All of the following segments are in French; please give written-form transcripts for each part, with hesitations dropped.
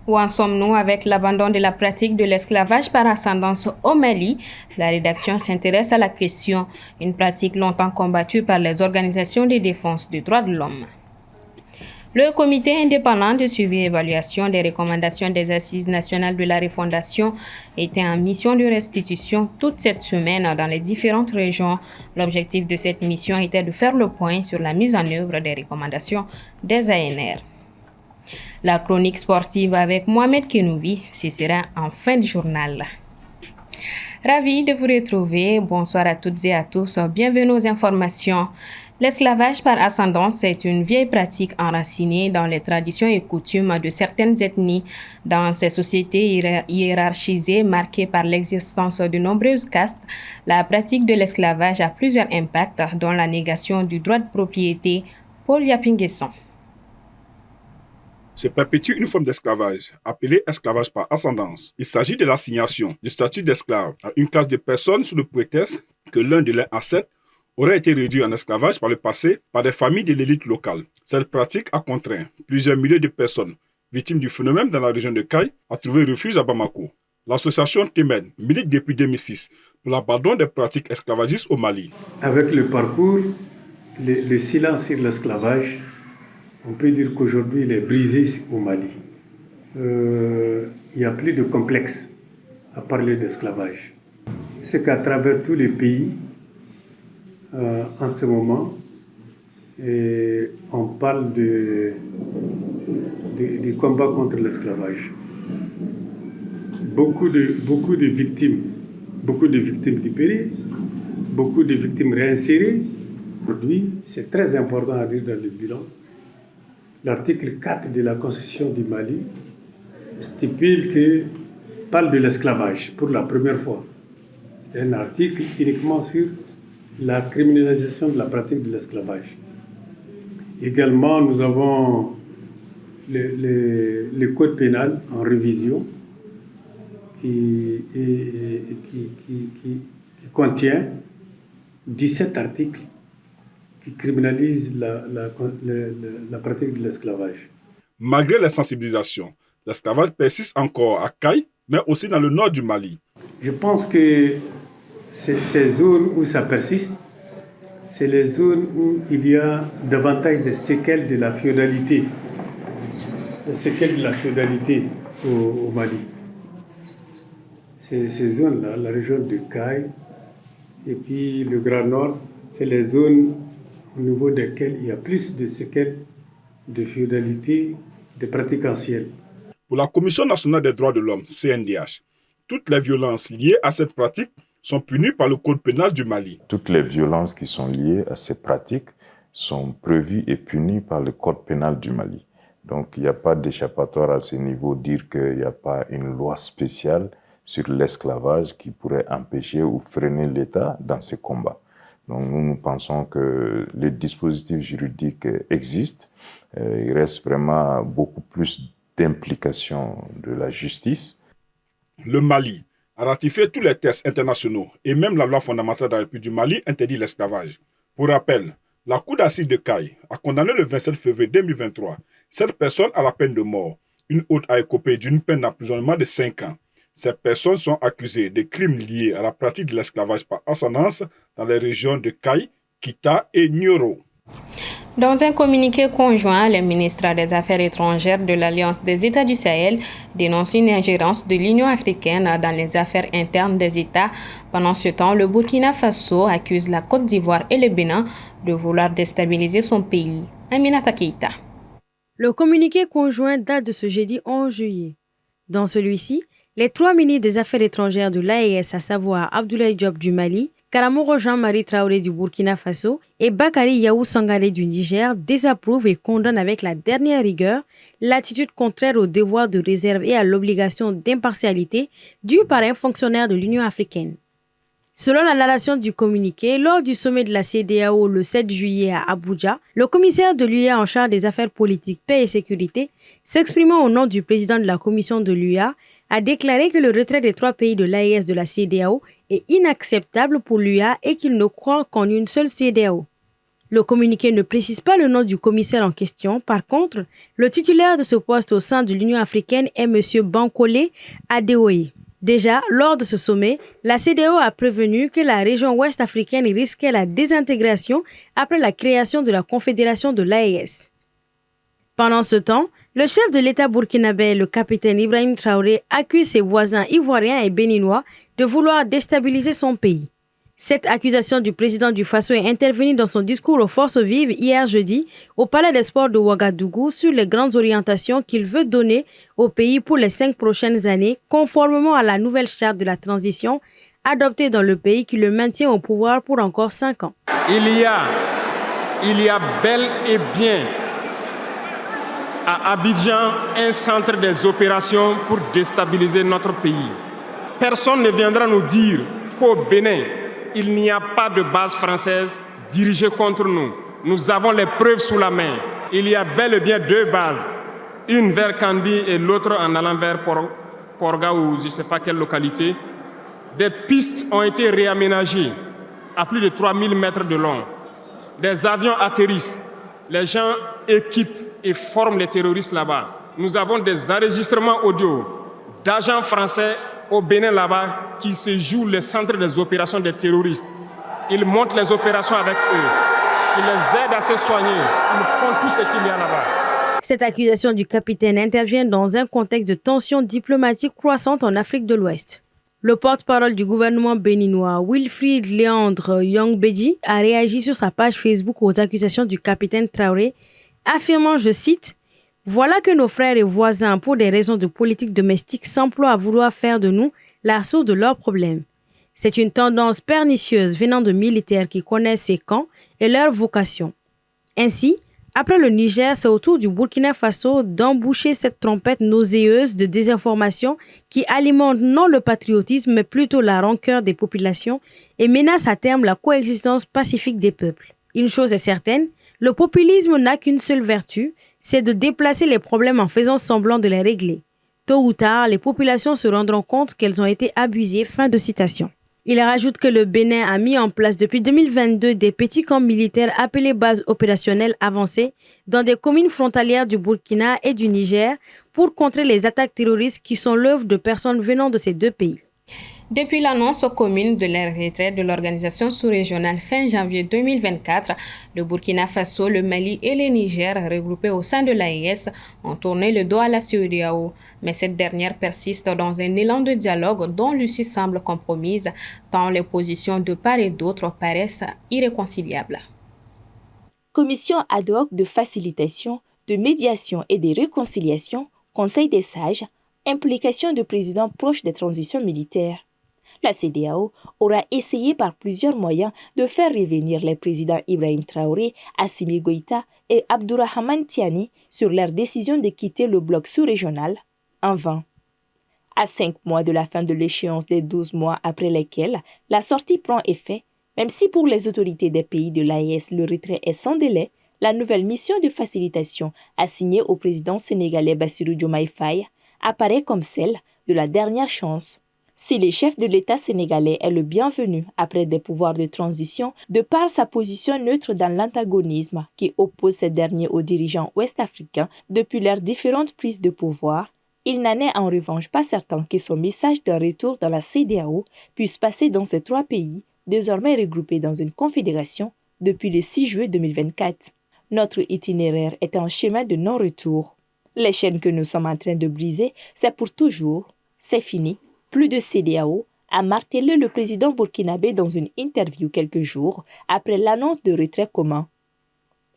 Où en sommes-nous avec l'abandon de la pratique de l'esclavage par ascendance au Mali? La rédaction s'intéresse à la question, une pratique longtemps combattue par les organisations de défense des droits de l'homme. Le comité indépendant de suivi et évaluation des recommandations des Assises nationales de la refondation était en mission de restitution toute cette semaine dans les différentes régions. L'objectif de cette mission était de faire le point sur la mise en œuvre des recommandations des ANR. La chronique sportive avec Mohamed Kenouvi, ce sera en fin de journal. Ravi de vous retrouver. Bonsoir à toutes et à tous. Bienvenue aux informations. L'esclavage par ascendance est une vieille pratique enracinée dans les traditions et coutumes de certaines ethnies. Dans ces sociétés hiérarchisées marquées par l'existence de nombreuses castes, la pratique de l'esclavage a plusieurs impacts, dont la négation du droit de propriété. Paul Yapinguesson. Se perpétue une forme d'esclavage, appelée esclavage par ascendance. Il s'agit de l'assignation du statut d'esclave à une classe de personnes sous le prétexte que l'un de leurs ancêtres aurait été réduit en esclavage par le passé par des familles de l'élite locale. Cette pratique a contraint plusieurs milliers de personnes victimes du phénomène dans la région de Caille à trouver refuge à Bamako. L'association Temen milite depuis 2006 pour l'abandon des pratiques esclavagistes au Mali. Avec le parcours, le silence sur l'esclavage, on peut dire qu'aujourd'hui il est brisé au Mali. Il n'y a plus de complexe à parler d'esclavage. C'est qu'à travers tous les pays, en ce moment, on parle du combat contre l'esclavage. Beaucoup de victimes libérées, beaucoup de victimes réinsérées. Aujourd'hui, c'est très important à dire dans le bilan. L'article 4 de la Constitution du Mali parle de l'esclavage pour la première fois. C'est un article uniquement sur la criminalisation de la pratique de l'esclavage. Également, nous avons le code pénal en révision qui contient 17 articles qui criminalisent la pratique de l'esclavage. Malgré les sensibilisations, l'esclavage persiste encore à Caille, mais aussi dans le nord du Mali. Je pense que ces zones où ça persiste, c'est les zones où il y a davantage de séquelles de la féodalité. Les séquelles de la féodalité au Mali. Ces zones-là, la région de Caille et puis le Grand Nord, c'est les zones au niveau desquelles il y a plus de séquelles de féodalité, de pratiques anciennes. Pour la Commission nationale des droits de l'homme, CNDH, toutes les violences liées à cette pratique sont punies par le Code pénal du Mali. Toutes les violences qui sont liées à ces pratiques sont prévues et punies par le Code pénal du Mali. Donc il n'y a pas d'échappatoire à ce niveau, dire qu'il n'y a pas une loi spéciale sur l'esclavage qui pourrait empêcher ou freiner l'État dans ces combats. Donc nous pensons que les dispositifs juridiques existent. Il reste vraiment beaucoup plus d'implication de la justice. Le Mali a ratifié tous les textes internationaux et même la loi fondamentale de la République du Mali interdit l'esclavage. Pour rappel, la Cour d'assises de Caille a condamné le 27 février 2023 cette personne à la peine de mort. Une autre a écopé d'une peine d'emprisonnement de 5 ans. Ces personnes sont accusées de crimes liés à la pratique de l'esclavage par ascendance dans les régions de Caille, Kita et Nioro. Dans un communiqué conjoint, les ministres des Affaires étrangères de l'Alliance des États du Sahel dénoncent une ingérence de l'Union africaine dans les affaires internes des États. Pendant ce temps, le Burkina Faso accuse la Côte d'Ivoire et le Bénin de vouloir déstabiliser son pays. Aminata Keïta. Le communiqué conjoint date de ce jeudi 11 juillet. Dans celui-ci, les 3 ministres des Affaires étrangères de l'AES, à savoir Abdoulaye Diop du Mali, Karamoro Jean-Marie Traoré du Burkina Faso et Bakary Yahou Sangaré du Niger, désapprouvent et condamnent avec la dernière rigueur l'attitude contraire au devoir de réserve et à l'obligation d'impartialité due par un fonctionnaire de l'Union africaine. Selon la narration du communiqué, lors du sommet de la CEDEAO le 7 juillet à Abuja, le commissaire de l'UE en charge des affaires politiques, paix et sécurité, s'exprimant au nom du président de la commission de l'UE, a déclaré que le retrait des 3 pays de l'AES de la CEDEAO est inacceptable pour l'UE et qu'il ne croit qu'en une seule CEDEAO. Le communiqué ne précise pas le nom du commissaire en question. Par contre, le titulaire de ce poste au sein de l'Union africaine est M. Bankole Adeoye. Déjà, lors de ce sommet, la CEDEAO a prévenu que la région ouest africaine risquait la désintégration après la création de la Confédération de l'AES. Pendant ce temps, le chef de l'État burkinabé, le capitaine Ibrahim Traoré, accuse ses voisins ivoiriens et béninois de vouloir déstabiliser son pays. Cette accusation du président du Faso est intervenue dans son discours aux forces vives hier jeudi au Palais des Sports de Ouagadougou sur les grandes orientations qu'il veut donner au pays pour les 5 prochaines années, conformément à la nouvelle charte de la transition adoptée dans le pays qui le maintient au pouvoir pour encore 5 ans. Il y a bel et bien à Abidjan un centre des opérations pour déstabiliser notre pays. Personne ne viendra nous dire qu'au Bénin, il n'y a pas de base française dirigée contre nous. Nous avons les preuves sous la main. Il y a bel et bien 2 bases, une vers Kandi et l'autre en allant vers Porga ou je ne sais pas quelle localité. Des pistes ont été réaménagées à plus de 3000 mètres de long. Des avions atterrissent. Les gens équipent et forment les terroristes là-bas. Nous avons des enregistrements audio d'agents français au Bénin là-bas qui se jouent les centres des opérations des terroristes. Ils montent les opérations avec eux. Ils les aident à se soigner. Ils font tout ce qu'il y a là-bas. Cette accusation du capitaine intervient dans un contexte de tensions diplomatiques croissantes en Afrique de l'Ouest. Le porte-parole du gouvernement béninois, Wilfried Léandre Yongbeji, a réagi sur sa page Facebook aux accusations du capitaine Traoré, affirmant, je cite, « Voilà que nos frères et voisins, pour des raisons de politique domestique, s'emploient à vouloir faire de nous la source de leurs problèmes. C'est une tendance pernicieuse venant de militaires qui connaissent ces camps et leur vocation. Ainsi, après le Niger, c'est au tour du Burkina Faso d'emboucher cette trompette nauséeuse de désinformation qui alimente non le patriotisme mais plutôt la rancœur des populations et menace à terme la coexistence pacifique des peuples. Une chose est certaine, le populisme n'a qu'une seule vertu, c'est de déplacer les problèmes en faisant semblant de les régler. Tôt ou tard, les populations se rendront compte qu'elles ont été abusées. » Fin de citation. Il rajoute que le Bénin a mis en place depuis 2022 des petits camps militaires appelés bases opérationnelles avancées dans des communes frontalières du Burkina et du Niger pour contrer les attaques terroristes qui sont l'œuvre de personnes venant de ces 2 pays. Depuis l'annonce commune de leur retrait de l'organisation sous-régionale fin janvier 2024, le Burkina Faso, le Mali et le Niger, regroupés au sein de l'AES, ont tourné le dos à la CEDEAO. Mais cette dernière persiste dans un élan de dialogue dont l'issue semble compromise, tant les positions de part et d'autre paraissent irréconciliables. Commission ad hoc de facilitation, de médiation et de réconciliation, Conseil des sages, implication de présidents proches des transitions militaires. La CEDEAO aura essayé par plusieurs moyens de faire revenir les présidents Ibrahim Traoré, Assimi Goïta et Abdourahmane Tiani sur leur décision de quitter le bloc sous-régional, en vain. À 5 mois de la fin de l'échéance des 12 mois après lesquels la sortie prend effet, même si pour les autorités des pays de l'AES le retrait est sans délai, la nouvelle mission de facilitation assignée au président sénégalais Bassirou Diomaye Faye apparaît comme celle de la dernière chance. Si le chef de l'État sénégalais est le bienvenu après des pouvoirs de transition, de par sa position neutre dans l'antagonisme qui oppose ces derniers aux dirigeants ouest-africains depuis leurs différentes prises de pouvoir, il n'en est en revanche pas certain que son message d'un retour dans la CEDEAO puisse passer dans ces 3 pays, désormais regroupés dans une confédération depuis le 6 juillet 2024. Notre itinéraire est un chemin de non-retour. Les chaînes que nous sommes en train de briser, c'est pour toujours. C'est fini. Plus de CEDEAO, a martelé le président burkinabé dans une interview quelques jours après l'annonce de retrait commun.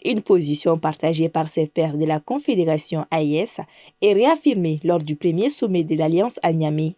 Une position partagée par ses pairs de la Confédération AES et réaffirmée lors du premier sommet de l'Alliance à Niamey.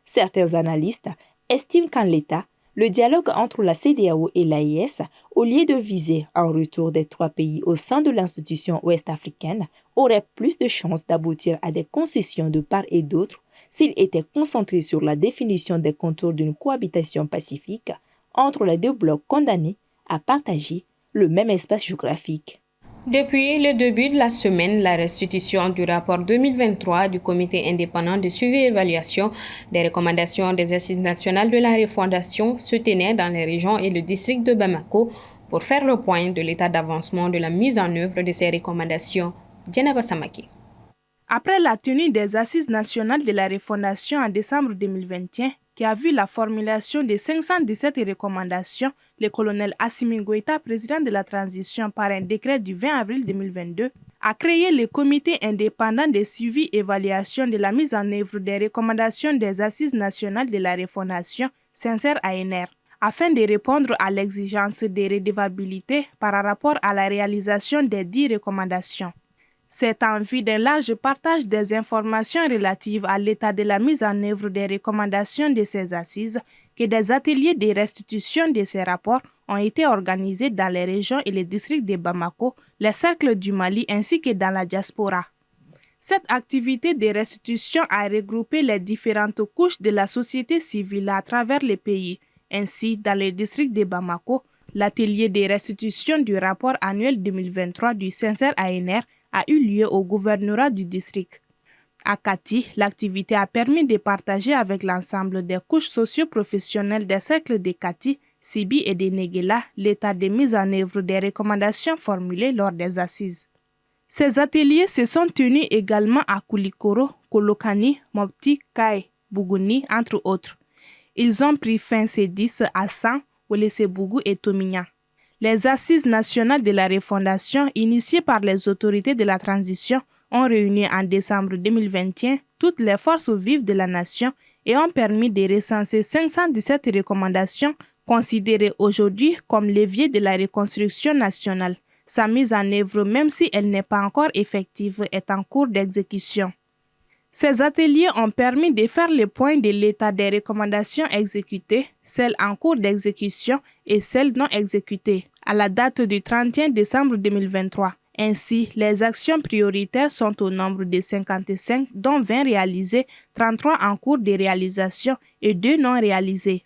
Certains analystes estiment qu'en l'état, le dialogue entre la CEDEAO et l'AES, au lieu de viser un retour des 3 pays au sein de l'institution ouest-africaine, aurait plus de chances d'aboutir à des concessions de part et d'autre s'il était concentré sur la définition des contours d'une cohabitation pacifique entre les 2 blocs condamnés à partager le même espace géographique. Depuis le début de la semaine, la restitution du rapport 2023 du Comité indépendant de suivi et évaluation des recommandations des Assises nationales de la refondation se tenait dans les régions et le district de Bamako pour faire le point de l'état d'avancement de la mise en œuvre de ces recommandations. Djenaba Samaki. Après la tenue des Assises nationales de la refondation en décembre 2021, qui a vu la formulation de 517 recommandations, le colonel Assimi Goïta, président de la transition par un décret du 20 avril 2022, a créé le comité indépendant de suivi et évaluation de la mise en œuvre des recommandations des Assises nationales de la refondation, sincère ANR, afin de répondre à l'exigence de redevabilité par rapport à la réalisation des 10 recommandations. C'est en vue d'un large partage des informations relatives à l'état de la mise en œuvre des recommandations de ces assises que des ateliers de restitution de ces rapports ont été organisés dans les régions et les districts de Bamako, les cercles du Mali ainsi que dans la diaspora. Cette activité de restitution a regroupé les différentes couches de la société civile à travers le pays. Ainsi, dans le district de Bamako, l'atelier de restitution du rapport annuel 2023 du sincère ANR a eu lieu au gouvernorat du district. À Kati, l'activité a permis de partager avec l'ensemble des couches socio-professionnelles des cercles de Kati, Sibi et de Negela l'état de mise en œuvre des recommandations formulées lors des assises. Ces ateliers se sont tenus également à Koulikoro, Kolokani, Mopti, Kai, Bougouni, entre autres. Ils ont pris fin ces 10 à 100, Olesebougou et Tomignan. Les assises nationales de la refondation, initiées par les autorités de la transition, ont réuni en décembre 2021 toutes les forces vives de la nation et ont permis de recenser 517 recommandations considérées aujourd'hui comme levier de la reconstruction nationale. Sa mise en œuvre, même si elle n'est pas encore effective, est en cours d'exécution. Ces ateliers ont permis de faire le point de l'état des recommandations exécutées, celles en cours d'exécution et celles non exécutées, à la date du 31 décembre 2023. Ainsi, les actions prioritaires sont au nombre de 55, dont 20 réalisées, 33 en cours de réalisation et 2 non réalisées.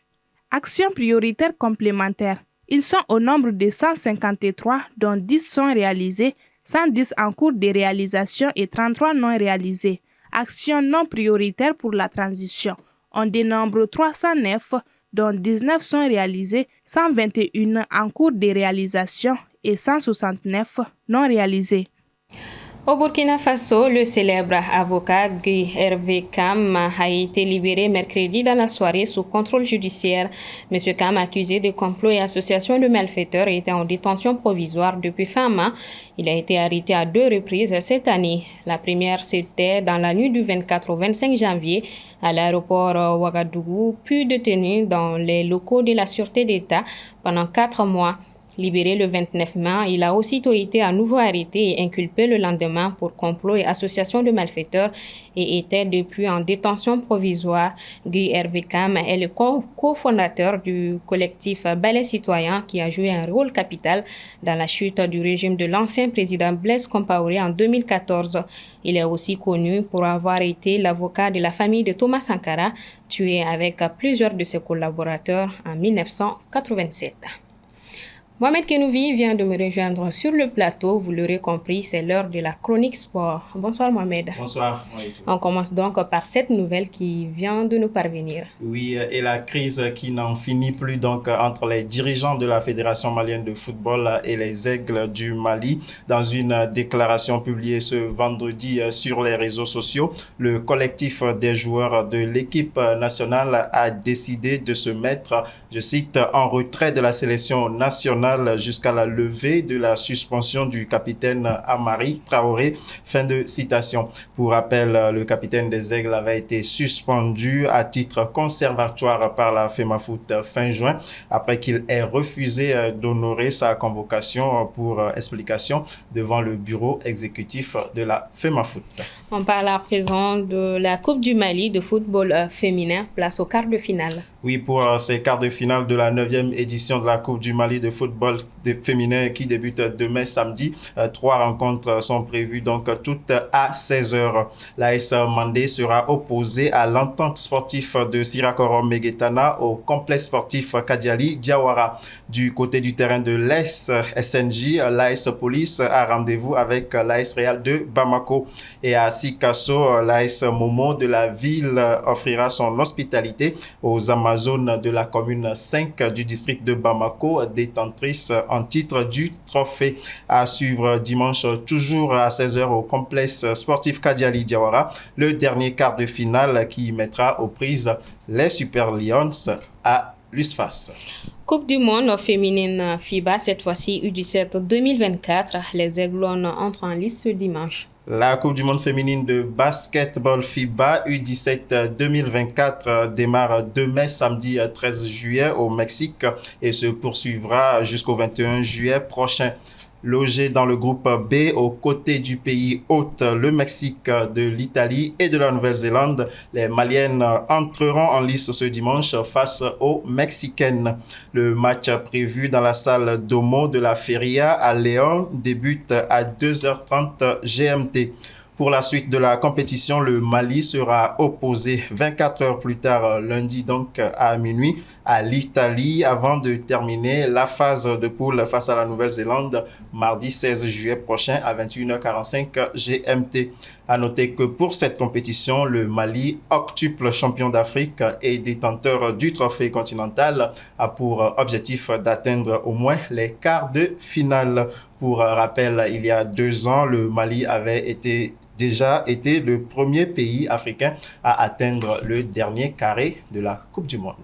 Actions prioritaires complémentaires. Ils sont au nombre de 153, dont 10 sont réalisées, 110 en cours de réalisation et 33 non réalisées. Actions non prioritaires pour la transition. On dénombre 309, dont 19 sont réalisées, 121 en cours de réalisation et 169 non réalisées. Au Burkina Faso, le célèbre avocat Guy Hervé Kam a été libéré mercredi dans la soirée sous contrôle judiciaire. M. Kam, accusé de complot et association de malfaiteurs, était en détention provisoire depuis fin mai. Il a été arrêté à 2 reprises cette année. La première, c'était dans la nuit du 24 au 25 janvier à l'aéroport Ouagadougou, puis détenu dans les locaux de la Sûreté d'État pendant 4 mois. Libéré le 29 mai, il a aussitôt été à nouveau arrêté et inculpé le lendemain pour complot et association de malfaiteurs et était depuis en détention provisoire. Guy Hervé Kam est le cofondateur du collectif Balai Citoyen qui a joué un rôle capital dans la chute du régime de l'ancien président Blaise Compaoré en 2014. Il est aussi connu pour avoir été l'avocat de la famille de Thomas Sankara, tué avec plusieurs de ses collaborateurs en 1987. Mohamed Kenouvi vient de me rejoindre sur le plateau. Vous l'aurez compris, c'est l'heure de la chronique sport. Bonsoir Mohamed. Bonsoir. On commence donc par cette nouvelle qui vient de nous parvenir. Oui, et la crise qui n'en finit plus donc entre les dirigeants de la Fédération malienne de football et les Aigles du Mali. Dans une déclaration publiée ce vendredi sur les réseaux sociaux, le collectif des joueurs de l'équipe nationale a décidé de se mettre, je cite, en retrait de la sélection nationale jusqu'à la levée de la suspension du capitaine Amari Traoré. Fin de citation. Pour rappel, le capitaine des Aigles avait été suspendu à titre conservatoire par la FEMAFOOT fin juin après qu'il ait refusé d'honorer sa convocation pour explication devant le bureau exécutif de la FEMAFOOT. On parle à présent de la Coupe du Mali de football féminin, place au quart de finale. Oui, pour ces quarts de finale de la 9e édition de la Coupe du Mali de football féminin qui débute demain samedi. 3 rencontres sont prévues, donc toutes à 16h. L'AS Mandé sera opposé à l'entente sportive de Sirakoro Megetana au complexe sportif Kadiali Diawara. Du côté du terrain de l'AS SNJ, l'AS Police a rendez-vous avec l'AS Real de Bamako. Et à Sikasso, l'AS Momo de la ville offrira son hospitalité aux Amazones de la commune 5 du district de Bamako, détentrice en titre du trophée. À suivre dimanche, toujours à 16h au complexe sportif Kadiali Diawara, le dernier quart de finale qui mettra aux prises les Super Lions à l'USFAS. Coupe du monde féminine FIBA, cette fois-ci U17 2024. Les Aiglons entrent en lice ce dimanche. La Coupe du monde féminine de basketball FIBA U17 2024 démarre demain samedi 13 juillet au Mexique et se poursuivra jusqu'au 21 juillet prochain. Logé dans le groupe B aux côtés du pays hôte, le Mexique, de l'Italie et de la Nouvelle-Zélande, les Maliennes entreront en lice ce dimanche face aux Mexicaines. Le match prévu dans la salle Domo de la Feria à Léon débute à 2h30 GMT. Pour la suite de la compétition, le Mali sera opposé 24 heures plus tard, lundi donc à minuit, à l'Italie avant de terminer la phase de poule face à la Nouvelle-Zélande mardi 16 juillet prochain à 21h45 GMT. À noter que pour cette compétition, le Mali, octuple champion d'Afrique et détenteur du trophée continental, a pour objectif d'atteindre au moins les quarts de finale. Pour rappel, il y a 2 ans, le Mali avait déjà été le premier pays africain à atteindre le dernier carré de la Coupe du Monde.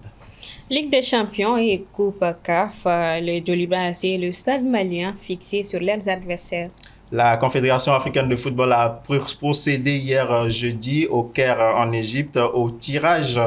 Ligue des champions et Coupe CAF, le Djoliba AC et le Stade malien fixés sur leurs adversaires. La Confédération africaine de football a procédé hier jeudi au Caire en Égypte au tirage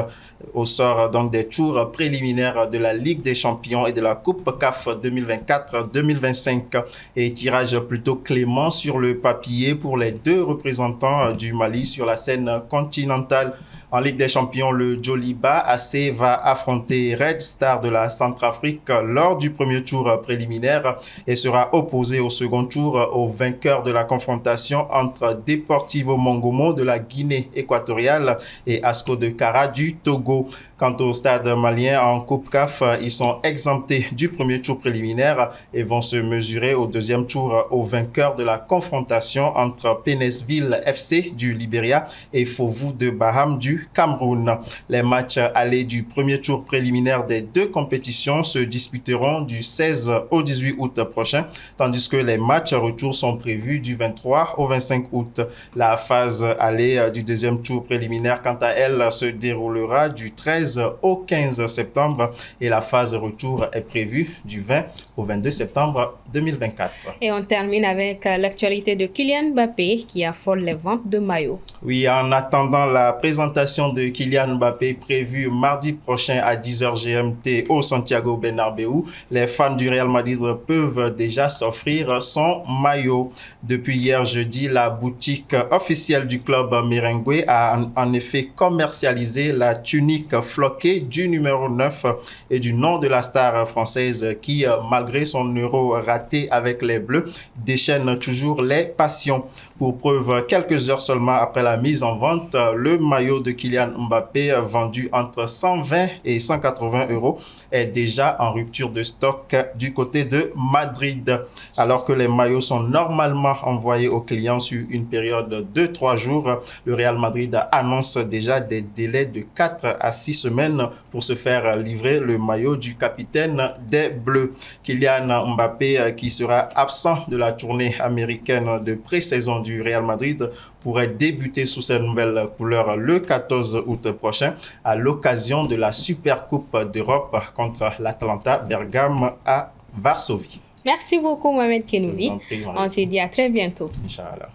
au sort donc des tours préliminaires de la Ligue des champions et de la Coupe CAF 2024-2025 et tirage plutôt clément sur le papier pour les 2 représentants du Mali sur la scène continentale. En Ligue des champions, le Djoliba AC va affronter Red Star de la Centrafrique lors du premier tour préliminaire et sera opposé au second tour au vainqueur de la confrontation entre Deportivo Mongomo de la Guinée équatoriale et Asco de Kara du Togo. Quant au Stade malien en Coupe CAF, ils sont exemptés du premier tour préliminaire et vont se mesurer au deuxième tour au vainqueur de la confrontation entre Pénesville FC du Libéria et Fovu de Baham du Cameroun. Les matchs allés du premier tour préliminaire des 2 compétitions se disputeront du 16 au 18 août prochain, tandis que les matchs retour sont prévus du 23 au 25 août. La phase allée du deuxième tour préliminaire, quant à elle, se déroulera du 13 au 15 septembre et la phase retour est prévue du 20 au 22 septembre 2024. Et on termine avec l'actualité de Kylian Mbappé qui affole les ventes de maillots. Oui, en attendant la présentation de Kylian Mbappé prévue mardi prochain à 10h GMT au Santiago Bernabéu, les fans du Real Madrid peuvent déjà s'offrir son maillot. Depuis hier jeudi, la boutique officielle du club merengue a en effet commercialisé la tunique floquée du numéro 9 et du nom de la star française qui, malgré son euro raté avec les Bleus, déchaîne toujours les passions. Pour preuve, quelques heures seulement après la mise en vente, le maillot de Kylian Mbappé, vendu entre 120 et 180 euros, est déjà en rupture de stock du côté de Madrid. Alors que les maillots sont normalement envoyés aux clients sur une période de 3 jours, le Real Madrid annonce déjà des délais de 4 à 6 semaines pour se faire livrer le maillot du capitaine des Bleus. Kylian Mbappé, qui sera absent de la tournée américaine de pré-saison du Real Madrid, pourrait débuter sous ses nouvelles couleurs le 14 août prochain à l'occasion de la Super Coupe d'Europe contre l'Atalanta Bergame à Varsovie. Merci beaucoup Mohamed Kenoubi. On se dit à très bientôt. Inch'Allah.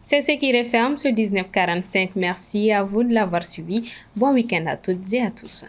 C'est ce qui referme ce 1945. Merci à vous de l'avoir suivi. Bon week-end à toutes et à tous.